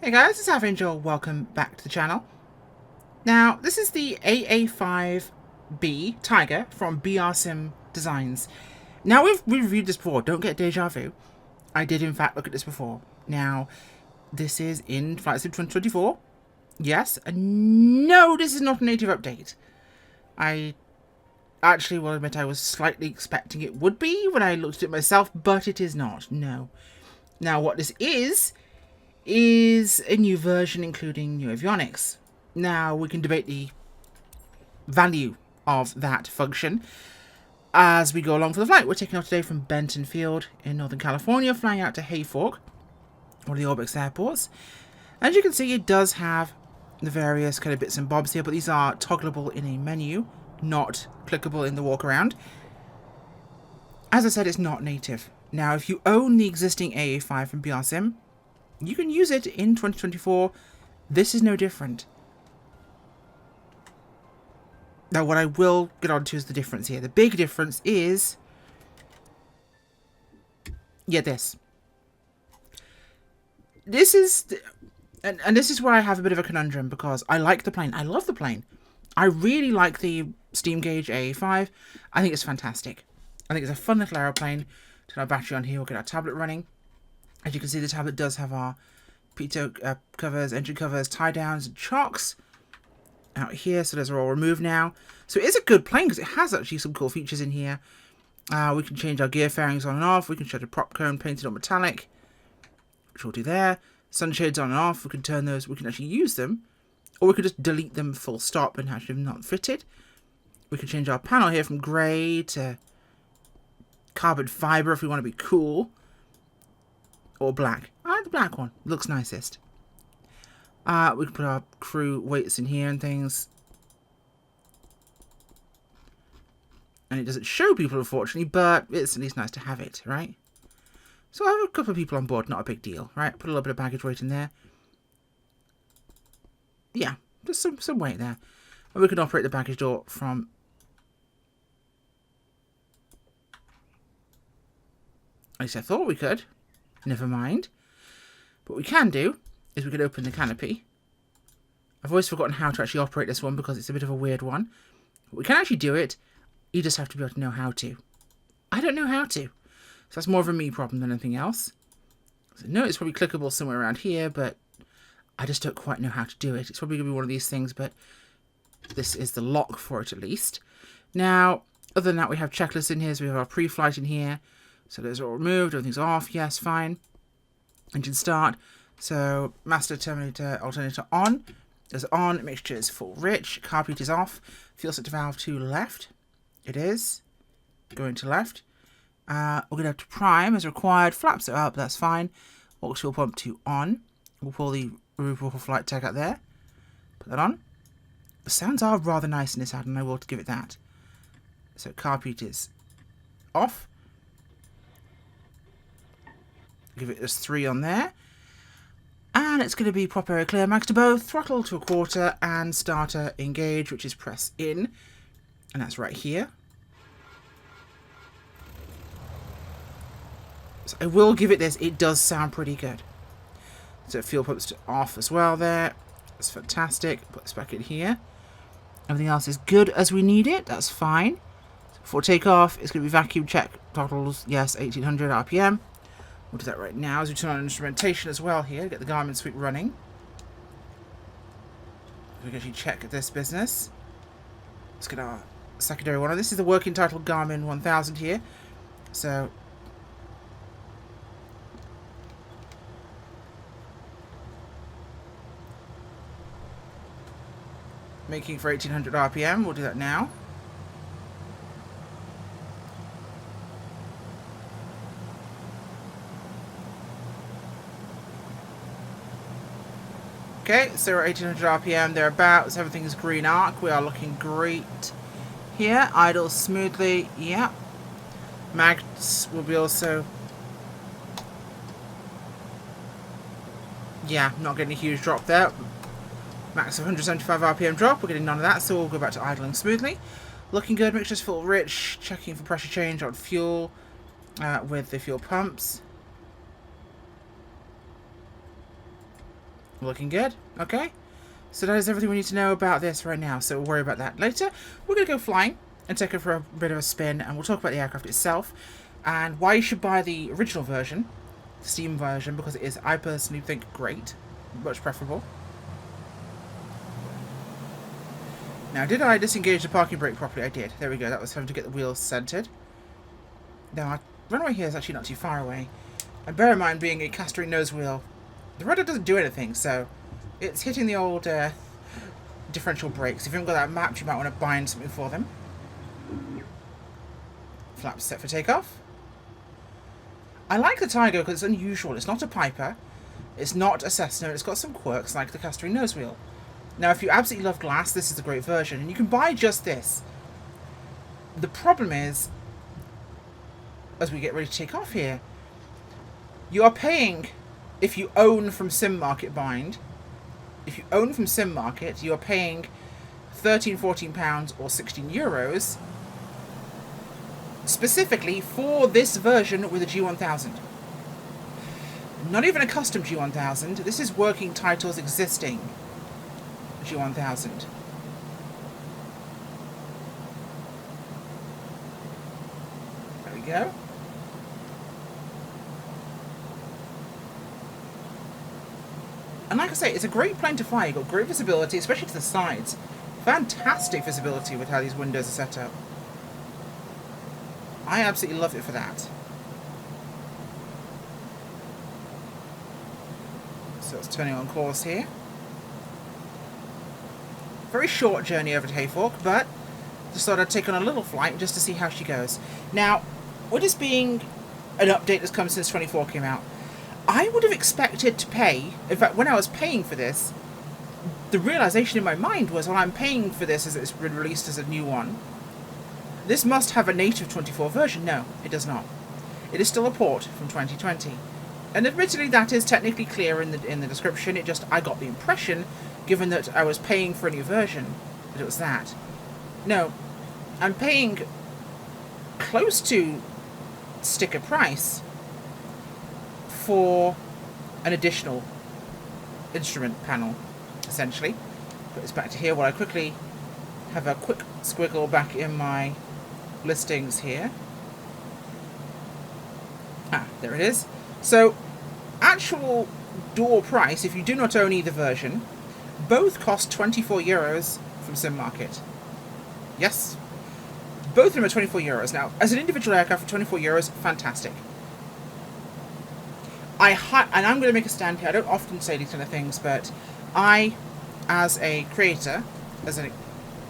Hey guys, it's Avionics. Welcome back to the channel. Now, this is the AA5B Tiger from BRsimdesigns. Now, we've reviewed this before. Don't get deja vu. I did, in fact, look at this before. Now, this is in Flight Sim 2024. Yes. No, this is not a native update. I actually will admit I was slightly expecting it would be when I looked at it myself, but it is not. No. Now, what this is a new version including new avionics. Now, we can debate the value of that function as we go along for the flight. We're taking off today from Benton Field in Northern California, flying out to Hayfork, one of the Orbx airports. As you can see, it does have the various kind of bits and bobs here, but these are toggleable in a menu, not clickable in the walk around. As I said, it's not native. Now, if you own the existing AA5 from BRSim, you can use it in 2024. This is no different. Now, what I will get onto is the difference here. The big difference is, yeah, this. This is, and this is where I have a bit of a conundrum, because I like the plane. I love the plane. I really like the steam gauge AA5. I think it's fantastic. I think it's a fun little aeroplane. Turn our battery on here. We'll get our tablet running. As you can see, the tablet does have our pitot covers, engine covers, tie downs, and chocks out here. So those are all removed now. So it is a good plane because it has actually some cool features in here. We can change our gear fairings on and off. We can show the prop cone painted on metallic, which we'll do there. Sunshades on and off. We can turn those. We can actually use them, or we could just delete them full stop and actually not fitted. We can change our panel here from grey to carbon fibre if we want to be cool. Or black. I like the black one. Looks nicest. We can put our crew weights in here and things. And it doesn't show people, unfortunately, but it's at least nice to have it, right? So I have a couple of people on board, not a big deal, right? Put a little bit of baggage weight in there. Yeah, just some weight there. And we can operate the baggage door from... At least I thought we could. Never mind. What we can do is we can open the canopy. I've always forgotten how to actually operate this one because it's a bit of a weird one. But we can actually do it. You just have to be able to know how to. I don't know how to. So that's more of a me problem than anything else. So no, it's probably clickable somewhere around here, but I just don't quite know how to do it. It's probably going to be one of these things, but this is the lock for it at least. Now, other than that, we have checklists in here. So we have our pre-flight in here. So those are all removed, everything's off, yes, fine. Engine start. So master terminator alternator on. Is on, mixture is full rich, carb is off. Fuel set to valve to left. It is. Going to left. We're going to have to prime as required. Flaps are up, that's fine. Aux fuel pump to on. We'll pull the removable flight tag out there. Put that on. The sounds are rather nice in this add-on, I will give it that. So carb is off. Give it as 3 on there. And it's going to be prop area clear, max to both, throttle to a quarter, and starter engage, which is press in. And that's right here. So I will give it this. It does sound pretty good. So fuel pumps to off as well there. That's fantastic. Put this back in here. Everything else is good as we need it. That's fine. So before takeoff, it's going to be vacuum check. Throttles, yes, 1800 RPM. We'll do that right now as we turn on instrumentation as well here. Get the Garmin suite running. We can actually check this business. Let's get our secondary one. This is the working title Garmin 1000 here. So making for 1800 RPM. We'll do that now. Okay, so we're at 1800 RPM, thereabouts. Everything is green arc. We are looking great here. Idle smoothly. Yeah. Mags will be also... Yeah, not getting a huge drop there. Max of 175 RPM drop. We're getting none of that, so we'll go back to idling smoothly. Looking good. Mixture's full rich. Checking for pressure change on fuel with the fuel pumps. Looking good. Okay. So that is everything we need to know about this right now. So we'll worry about that later. We're going to go flying and take it for a bit of a spin. And we'll talk about the aircraft itself. And why you should buy the original version. The Steam version. Because it is, I personally think, great. Much preferable. Now, did I disengage the parking brake properly? I did. There we go. That was having to get the wheels centered. Now, our runway here is actually not too far away. And bear in mind, being a castering nose wheel, the rudder doesn't do anything, so it's hitting the old differential brakes. If you haven't got that mapped, you might want to bind something for them. Flaps set for takeoff. I like the Tiger because it's unusual. It's not a Piper. It's not a Cessna. It's got some quirks like the castering nose wheel. Now, if you absolutely love glass, this is a great version. And you can buy just this. The problem is, as we get ready to take off here, you are paying, if you own from Sim Market Bind, if you own from Sim Market, you are paying £13-14 or €16 specifically for this version with a G1000. Not even a custom G1000. This is working titles existing G1000. There we go. And like I say, it's a great plane to fly. You've got great visibility, especially to the sides. Fantastic visibility with how these windows are set up. I absolutely love it for that. So it's turning on course here. Very short journey over to Hayfork, but just thought I'd take on a little flight just to see how she goes. Now, with this being an update that's come since 24 came out, I would have expected to pay, in fact, when I was paying for this, the realization in my mind was, well, I'm paying for this as it's been released as a new one. This must have a native 24 version. No, it does not. It is still a port from 2020. And admittedly, that is technically clear in the description. It just, I got the impression, given that I was paying for a new version, that it was that. No, I'm paying close to sticker price for an additional instrument panel, essentially. Put this back to here while I quickly have a quick squiggle back in my listings here. Ah, there it is. So, actual door price, if you do not own either version, both cost €24 from Sim Market. Yes, both of them are €24. Now, as an individual aircraft for €24, fantastic. And I'm going to make a stand here. I don't often say these kind of things, but I, as a creator, as a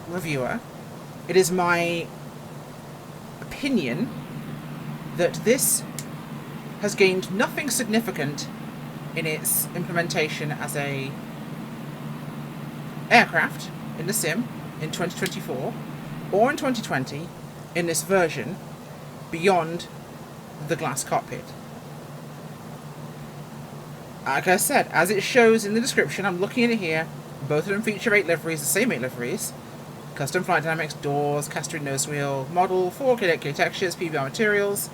reviewer, it is my opinion that this has gained nothing significant in its implementation as a aircraft in the sim in 2024 or in 2020 in this version beyond the glass cockpit. Like I said, as it shows in the description, I'm looking at it here, both of them feature 8 liveries, the same 8 liveries. Custom flight dynamics, doors, castering nose wheel, model, 4K 8K textures, PBR materials,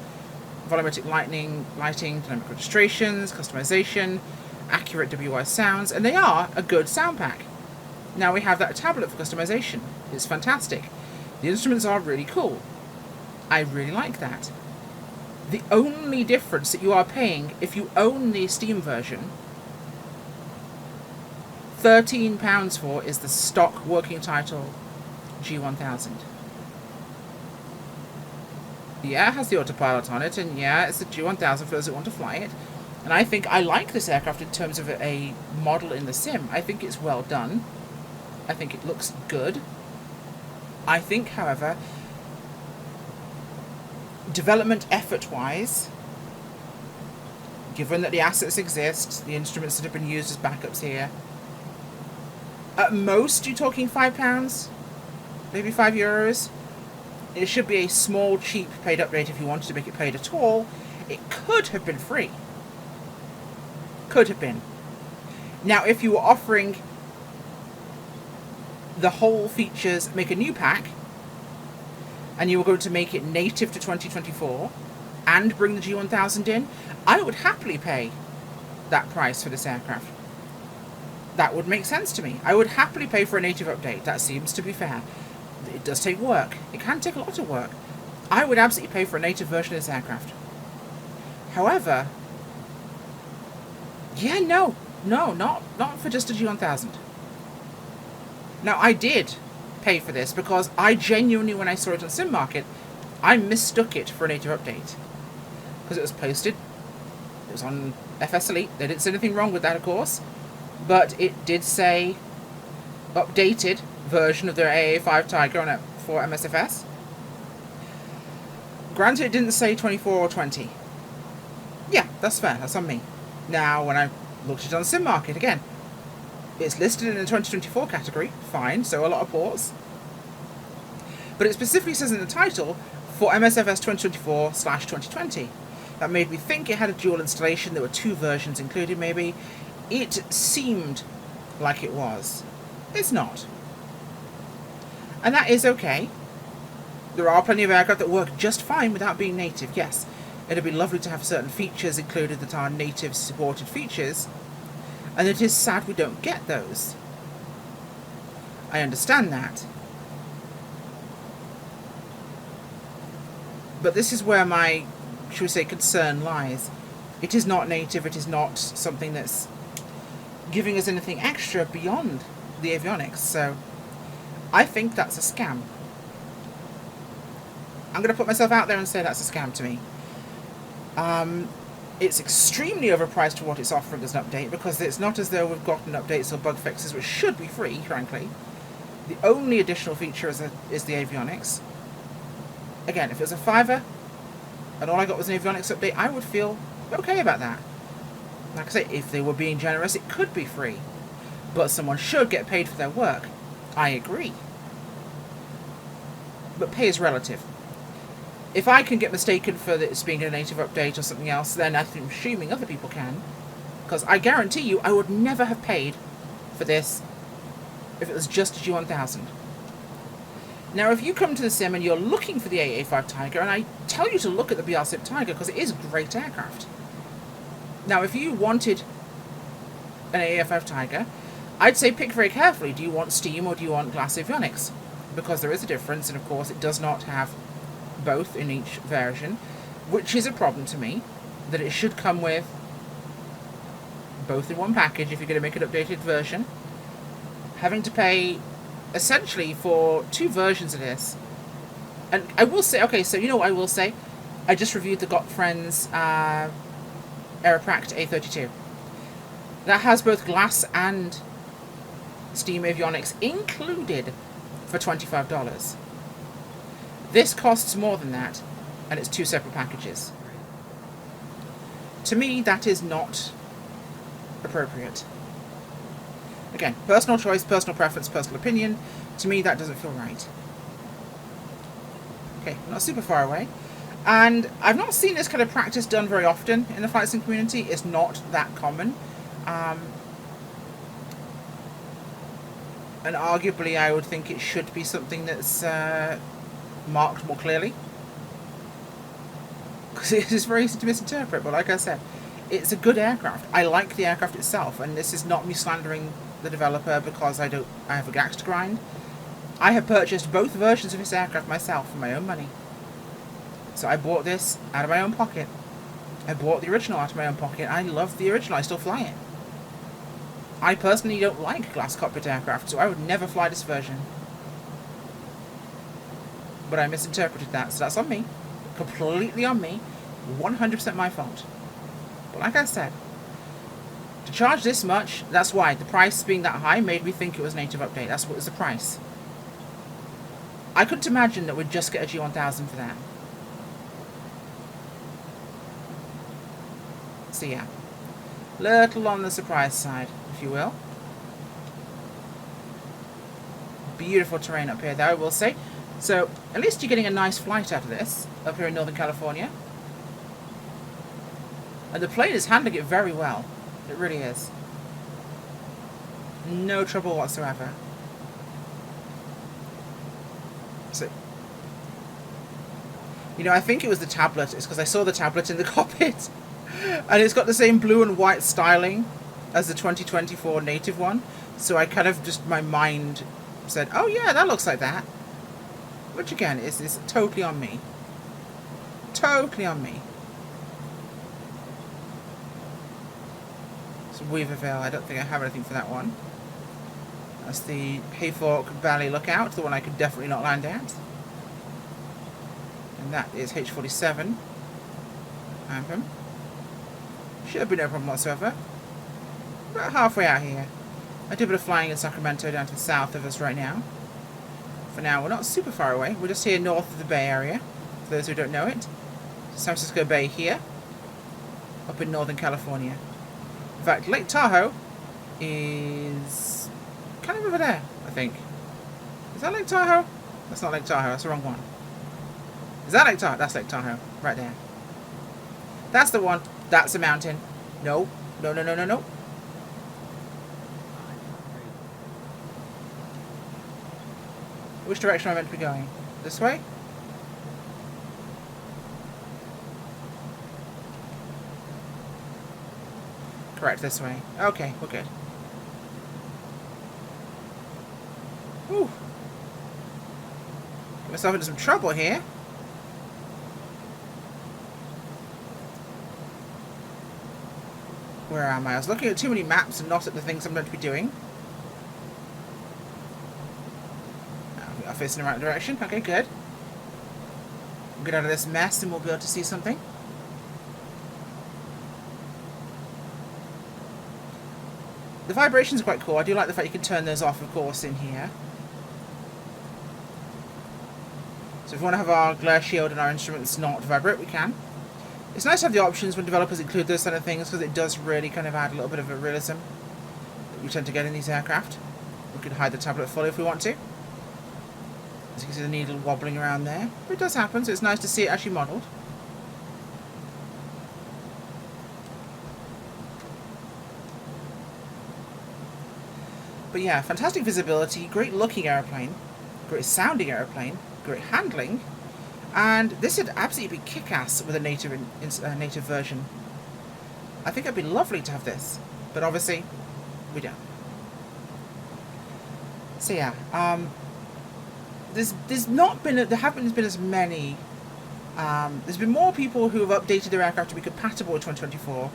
volumetric lighting, dynamic registrations, customization, accurate WI sounds, and they are a good sound pack. Now we have that tablet for customization. It's fantastic. The instruments are really cool. I really like that. The only difference that you are paying if you own the Steam version, £13 for, is the stock working title G1000. Yeah, it has the autopilot on it, and yeah, it's the G1000 for those that want to fly it. And I think I like this aircraft in terms of a model in the sim. I think it's well done. I think it looks good. I think, however, development effort-wise, given that the assets exist, the instruments that have been used as backups here, at most you're talking £5, maybe €5. It should be a small, cheap paid update if you wanted to make it paid at all. It could have been free. Could have been. Now, if you were offering the whole features, make a new pack, and you were going to make it native to 2024 and bring the G1000 in, I would happily pay that price for this aircraft. That would make sense to me. I would happily pay for a native update. That seems to be fair. It does take work. It can take a lot of work. I would absolutely pay for a native version of this aircraft. However, yeah, no, not for just a G1000. Now, I did pay for this because I genuinely, when I saw it on Sim Market, I mistook it for a native update. Because it was posted, it was on FS Elite, they didn't say anything wrong with that, of course, but it did say updated version of their AA5 Tiger on it for MSFS. Granted, it didn't say 24 or 20. Yeah, that's fair, that's on me. Now, when I looked at it on Sim Market, again, it's listed in the 2024 category, fine, so a lot of ports. But it specifically says in the title, for MSFS 2024/2020. That made me think it had a dual installation, there were 2 versions included maybe. It seemed like it was. It's not. And that is okay. There are plenty of aircraft that work just fine without being native, yes. It'd be lovely to have certain features included that are native supported features, and it is sad we don't get those. I understand that. But this is where my, should we say, concern lies. It is not native, it is not something that's giving us anything extra beyond the avionics, so I think that's a scam. I'm going to put myself out there and say that's a scam to me. It's extremely overpriced for what it's offering as an update, because it's not as though we've gotten updates or bug fixes, which should be free, frankly. The only additional feature is the avionics. Again, if it was a $5 and all I got was an avionics update, I would feel okay about that. Like I say, if they were being generous, it could be free. But someone should get paid for their work. I agree. But pay is relative. If I can get mistaken for this being a native update or something else, then I'm assuming other people can. Because I guarantee you, I would never have paid for this if it was just a G1000. Now, if you come to the sim and you're looking for the AA5 Tiger, and I tell you to look at the BRSim Tiger because it is a great aircraft. Now, if you wanted an AA5 Tiger, I'd say pick very carefully. Do you want steam or do you want glass avionics? Because there is a difference, and of course it does not have both in each version, which is a problem to me, that it should come with both in one package if you're going to make an updated version. Having to pay essentially for 2 versions of this. And I will say, okay, so you know what I will say? I just reviewed the Got Friends Aeropract A32. That has both glass and steam avionics included for $25. This costs more than that, and it's 2 separate packages. To me, that is not appropriate. Again, personal choice, personal preference, personal opinion. To me, that doesn't feel right. Okay, not super far away. And I've not seen this kind of practice done very often in the flight sim community. It's not that common. And arguably, I would think it should be something that's marked more clearly. Because it is very easy to misinterpret, but like I said, it's a good aircraft. I like the aircraft itself, and this is not me slandering the developer because I have a axe to grind. I have purchased both versions of this aircraft myself for my own money. So I bought this out of my own pocket. I bought the original out of my own pocket. I love the original. I still fly it. I personally don't like glass cockpit aircraft, so I would never fly this version. But I misinterpreted that, so that's on me. Completely on me. 100% my fault. But like I said, to charge this much, that's why. The price being that high made me think it was native update. That's what was the price. I couldn't imagine that we'd just get a G1000 for that. So yeah. Little on the surprise side, if you will. Beautiful terrain up here, though, I will say. So, at least you're getting a nice flight out of this, up here in Northern California. And the plane is handling it very well. It really is. No trouble whatsoever. So, you know, I think it was the tablet. It's because I saw the tablet in the cockpit. And it's got the same blue and white styling as the 2024 native one, so I kind of just, my mind said, oh yeah, that looks like that. Which again is totally on me. Totally on me. So Weaverville, I don't think I have anything for that one. That's the Hayfork Valley Lookout, the one I could definitely not land at. And that is H47. Anthem. Should have been no problem whatsoever. About halfway out here. I do a bit of flying in Sacramento down to the south of us right now. For now, we're not super far away. We're just here north of the Bay Area, for those who don't know it. San Francisco Bay here, up in Northern California. In fact, Lake Tahoe is kind of over there, I think. Is that Lake Tahoe? That's not Lake Tahoe, that's the wrong one. Is that Lake Tahoe? That's Lake Tahoe, right there. That's the one. That's a mountain. No. No, no, no, no, no. Which direction am I meant to be going? This way? Correct, this way. Okay, we're good. Whew. Get myself into some trouble here. Where am I? I was looking at too many maps and not at the things I'm meant to be doing. We are facing the right direction. Okay, good. We'll get out of this mess and we'll be able to see something. The vibrations are quite cool. I do like the fact you can turn those off, of course, in here. So if we want to have our glare shield and our instruments not vibrate, we can. It's nice to have the options when developers include those kind of things, because it does really kind of add a little bit of a realism that we tend to get in these aircraft. We could hide the tablet fully if we want to. As you can see the needle wobbling around there. But it does happen, so it's nice to see it actually modelled. But yeah, fantastic visibility, great looking airplane, great sounding airplane, great handling. And this would absolutely be kick-ass with a native version. I think it'd be lovely to have this, but obviously we don't. So yeah, there haven't been as many. There's been more people who have updated their aircraft to be compatible with 2024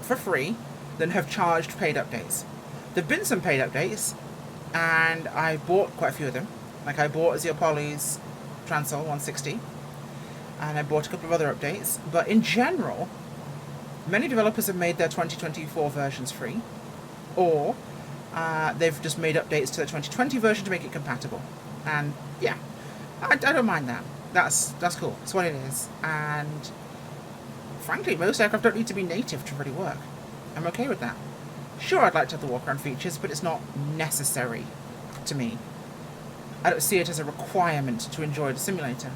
for free than have charged paid updates. There've been some paid updates, and I bought quite a few of them. Like I bought the Apollo's Transol 160, and I bought a couple of other updates, but in general many developers have made their 2024 versions free, or they've just made updates to the 2020 version to make it compatible. And yeah, I don't mind that. That's cool. It's what it is. And frankly, most aircraft don't need to be native to really work. I'm okay with that. Sure, I'd like to have the walk-around features, but it's not necessary to me. I don't see it as a requirement to enjoy the simulator.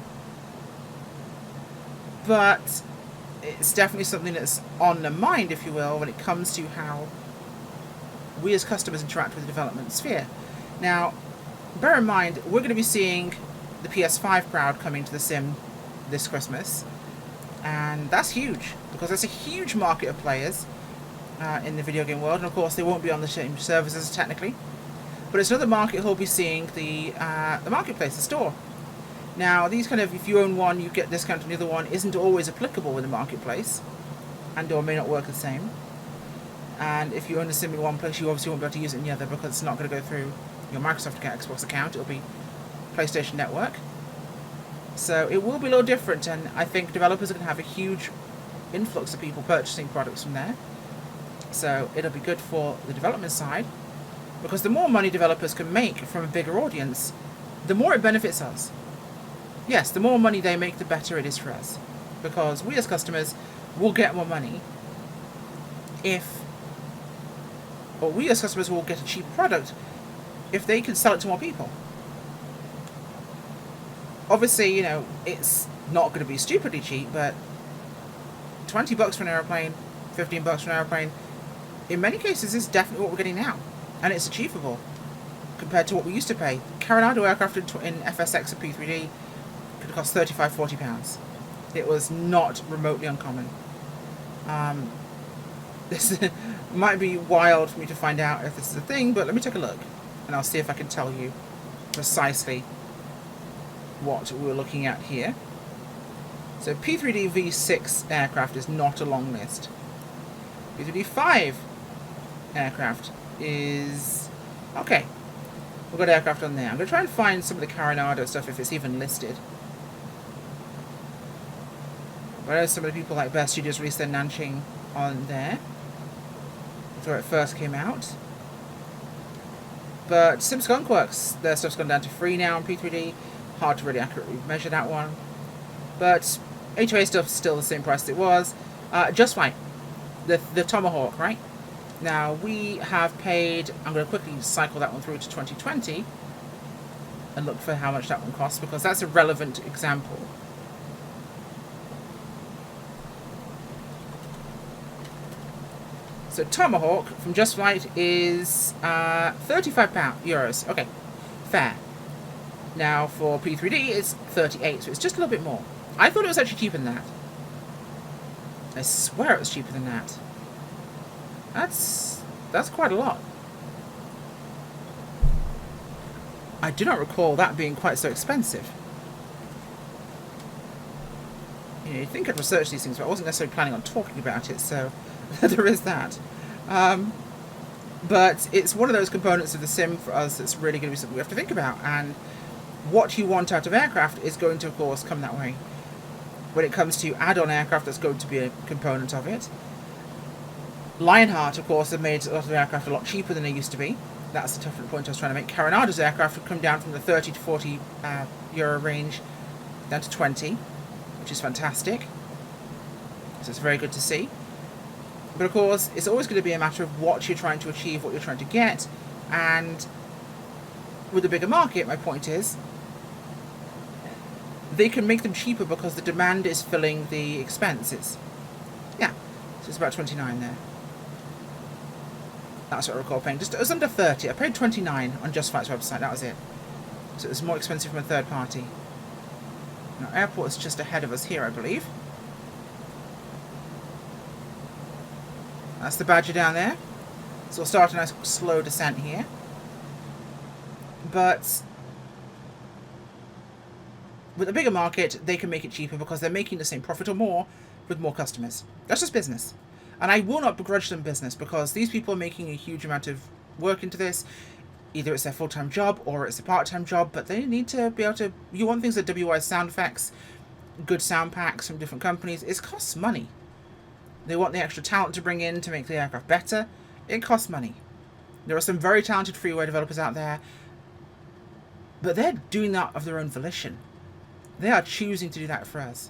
But it's definitely something that's on the mind, if you will, when it comes to how we as customers interact with the development sphere. Now, bear in mind, we're going to be seeing the PS5 crowd coming to the sim this Christmas. And that's huge, because there's a huge market of players in the video game world. And of course, they won't be on the same services technically. But it's another market who'll be seeing the marketplace, the store. Now, these kind of, if you own one, you get discount on the other one, isn't always applicable in the marketplace, and or may not work the same. And if you own a sim in one place, you obviously won't be able to use it in the other, because it's not going to go through your Microsoft Xbox account. It'll be PlayStation Network. So it will be a little different, and I think developers are going to have a huge influx of people purchasing products from there. So it'll be good for the development side, because the more money developers can make from a bigger audience, the more it benefits us. Yes, the more money they make, the better it is for us, because we as customers will get more money we as customers will get a cheap product if they can sell it to more people. Obviously, you know, it's not going to be stupidly cheap, but $20 for an airplane, $15 for an airplane, in many cases is definitely what we're getting now. And it's achievable compared to what we used to pay. Coronado aircraft in FSX and P3D could have cost £35–40. It was not remotely uncommon. Might be wild for me to find out if this is a thing, but let me take a look. And I'll see if I can tell you precisely what we're looking at here. So P3D V6 aircraft is not a long list. P3D5 aircraft is... okay. We've got aircraft on there. I'm going to try and find some of the Carinado stuff if it's even listed. But I know some of the people like Bear Studios released their Nanching on there. That's where it first came out. But Sim Skunkworks, their stuff's gone down to free now on P3D. Hard to really accurately measure that one. But HOA stuff's still the same price as it was. Just fine. The Tomahawk, right? Now, we have paid... I'm going to quickly cycle that one through to 2020 and look for how much that one costs, because that's a relevant example. So Tomahawk from Just Flight is €35. Okay, fair. Now for P3D it's 38, so it's just a little bit more. I thought it was actually cheaper than that. I swear it was cheaper than that. That's quite a lot. I do not recall that being quite so expensive. You know, you'd think I'd research these things, but I wasn't necessarily planning on talking about it, so there is that. But it's one of those components of the sim for us that's really going to be something we have to think about, and what you want out of aircraft is going to, of course, come that way. When it comes to add-on aircraft, that's going to be a component of it. Lionheart, of course, have made a lot of aircraft a lot cheaper than they used to be. That's the different point I was trying to make. Carinado's aircraft have come down from the 30 to 40 euro range down to 20, which is fantastic. So it's very good to see. But of course, it's always going to be a matter of what you're trying to achieve, what you're trying to get, and with a bigger market, my point is, they can make them cheaper because the demand is filling the expenses. Yeah, so it's about 29 there. That's what I recall paying. Just, it was under 30. I paid 29 on Just Flight's website, that was it. So it was more expensive from a third party. Now, airport is just ahead of us here, I believe. That's the Badger down there. So we'll start a nice slow descent here. But with a bigger market, they can make it cheaper because they're making the same profit or more with more customers. That's just business. And I will not begrudge them business, because these people are making a huge amount of work into this. Either it's their full-time job or it's a part-time job, but they need to be able to... You want things like WI sound effects, good sound packs from different companies. It costs money. They want the extra talent to bring in to make the aircraft better. It costs money. There are some very talented freeware developers out there, but they're doing that of their own volition. They are choosing to do that for us.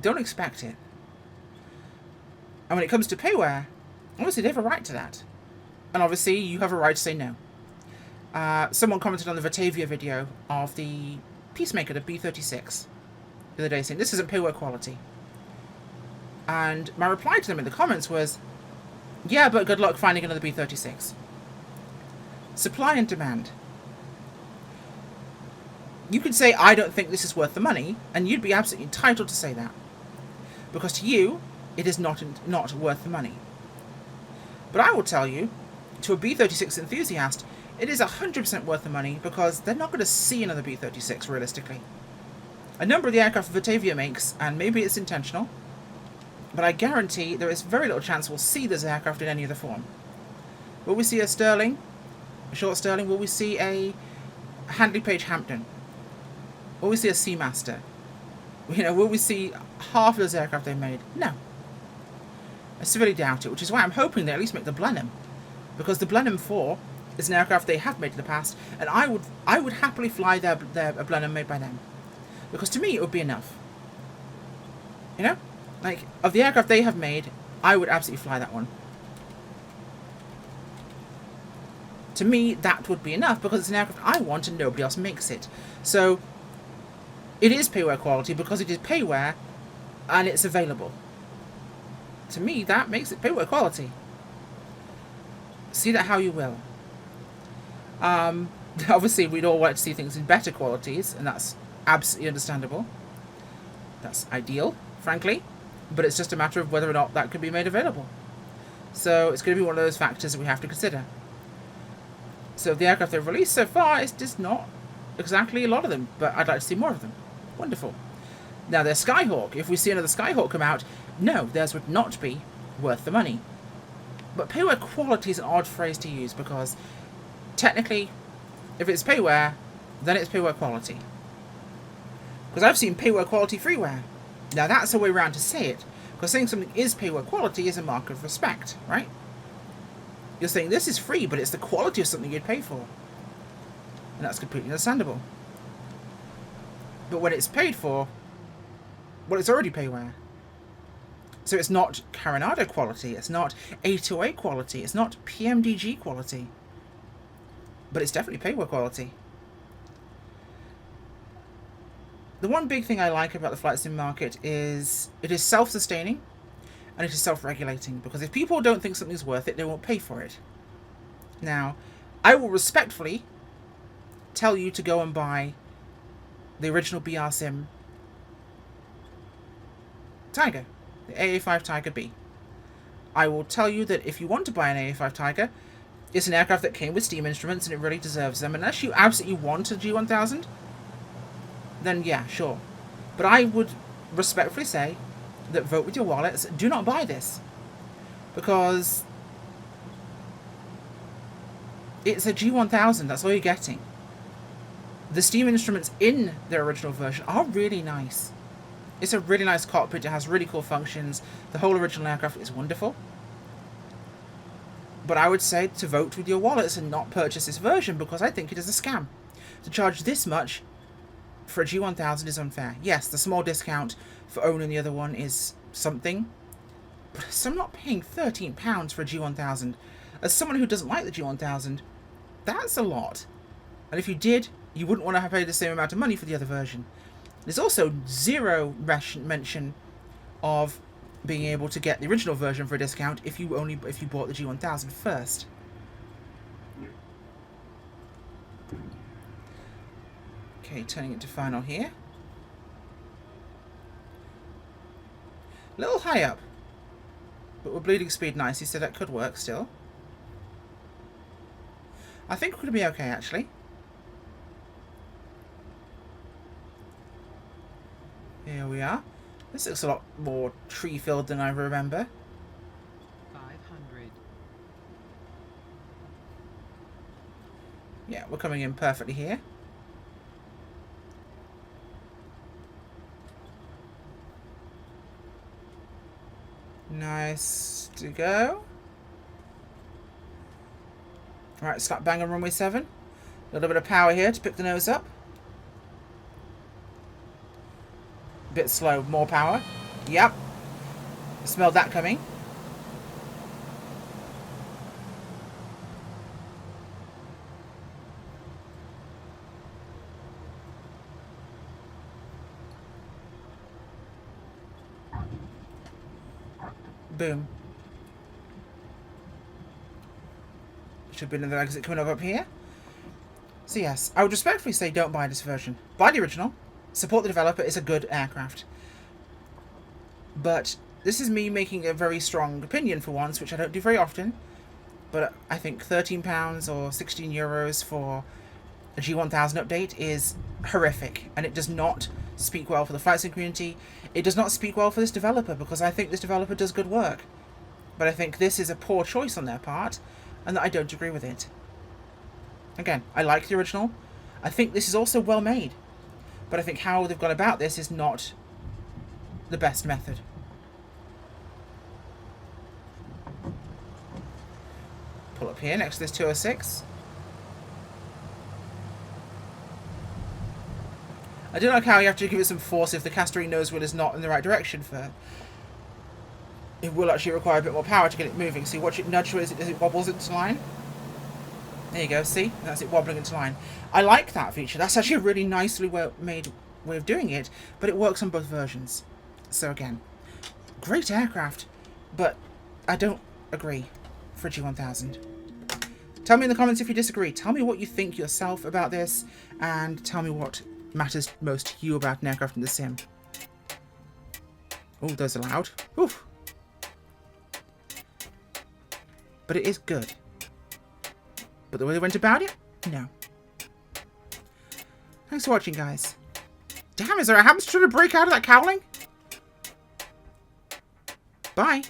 Don't expect it. And when it comes to payware, obviously they have a right to that. And obviously you have a right to say no. Someone commented on the Batavia video of the Peacemaker, the B36, the other day, saying this isn't payware quality. And my reply to them in the comments was, yeah, but good luck finding another B36. Supply and demand. You could say, I don't think this is worth the money, and you'd be absolutely entitled to say that. Because to you, it is not worth the money. But I will tell you, to a B36 enthusiast, it is 100% worth the money, because they're not going to see another B36 realistically. A number of the aircraft Batavia makes, and maybe it's intentional, but I guarantee there is very little chance we'll see this aircraft in any other form. Will we see a Sterling? A short Sterling? Will we see a Handley Page Hampton? Will we see a Seamaster? You know, will we see half of those aircraft they made? No. I severely doubt it, which is why I'm hoping they at least make the Blenheim. Because the Blenheim 4 is an aircraft they have made in the past, and I would happily fly their Blenheim made by them. Because to me, it would be enough. You know? Like, of the aircraft they have made, I would absolutely fly that one. To me, that would be enough, because it's an aircraft I want and nobody else makes it. So, it is payware quality because it is payware and it's available. To me, that makes it payware quality. See that how you will. Obviously, we'd all like to see things in better qualities, and that's absolutely understandable. That's ideal, frankly. But it's just a matter of whether or not that can be made available. So it's going to be one of those factors that we have to consider. So the aircraft they've released so far is just not exactly a lot of them, but I'd like to see more of them. Wonderful. Now there's Skyhawk. If we see another Skyhawk come out, no, theirs would not be worth the money. But payware quality is an odd phrase to use because technically, if it's payware, then it's payware quality. Because I've seen payware quality freeware. Now that's a way around to say it. Because saying something is payware quality is a mark of respect, right? You're saying this is free, but it's the quality of something you'd pay for. And that's completely understandable. But when it's paid for, well, it's already payware. So it's not Carenado quality, it's not A2A quality, it's not PMDG quality. But it's definitely payware quality. The one big thing I like about the flight sim market is it is self-sustaining and it is self-regulating, because if people don't think something's worth it, they won't pay for it. Now, I will respectfully tell you to go and buy the original BRSim Tiger, the AA5 Tiger B. I will tell you that if you want to buy an AA5 Tiger, it's an aircraft that came with steam instruments and it really deserves them. Unless you absolutely want a G1000, then yeah, sure. But I would respectfully say that vote with your wallets. Do not buy this. Because it's a G1000, that's all you're getting. The steam instruments in their original version are really nice. It's a really nice cockpit, it has really cool functions. The whole original aircraft is wonderful. But I would say to vote with your wallets and not purchase this version, because I think it is a scam. To charge this much for a G1000 is unfair. Yes, the small discount for owning the other one is something, but so I'm not paying £13 for a G1000. As someone who doesn't like the G1000, that's a lot. And if you did, you wouldn't want to pay the same amount of money for the other version. There's also zero mention of being able to get the original version for a discount if you bought the G1000 first. Okay, turning it to final here. A little high up, but with bleeding speed nicely, so that could work still. I think we're going to be okay, actually. Here we are. This looks a lot more tree-filled than I remember. 500. Yeah, we're coming in perfectly here. Nice to go. Right, slap bang on runway 7. A little bit of power here to pick the nose up. Bit slow, more power. Yep. Smelled that coming. Boom. Should be another exit coming up here. So yes, I would respectfully say don't buy this version. Buy the original. Support the developer. It's a good aircraft. But this is me making a very strong opinion for once, which I don't do very often. But I think £13 or 16 euros for a G1000 update is horrific. And it does not speak well for the flight sim community. It does not speak well for this developer, because I think this developer does good work. But I think this is a poor choice on their part, and that I don't agree with it. Again, I like the original. I think this is also well made. But I think how they've gone about this is not the best method. Pull up here next to this 206. I do like how you have to give it some force if the castering nose wheel is not in the right direction for... It will actually require a bit more power to get it moving. See, watch it nudge as it wobbles into line. There you go, see? That's it wobbling into line. I like that feature. That's actually a really nicely made way of doing it, but it works on both versions. So again, great aircraft, but I don't agree for a G1000. Tell me in the comments if you disagree. Tell me what you think yourself about this, and tell me what matters most to you about an aircraft in the sim. Oh, those are loud. Oof. but it is good. But the way they went about it, no. Thanks for watching, guys. Damn, is there a hamster trying to break out of that cowling? Bye.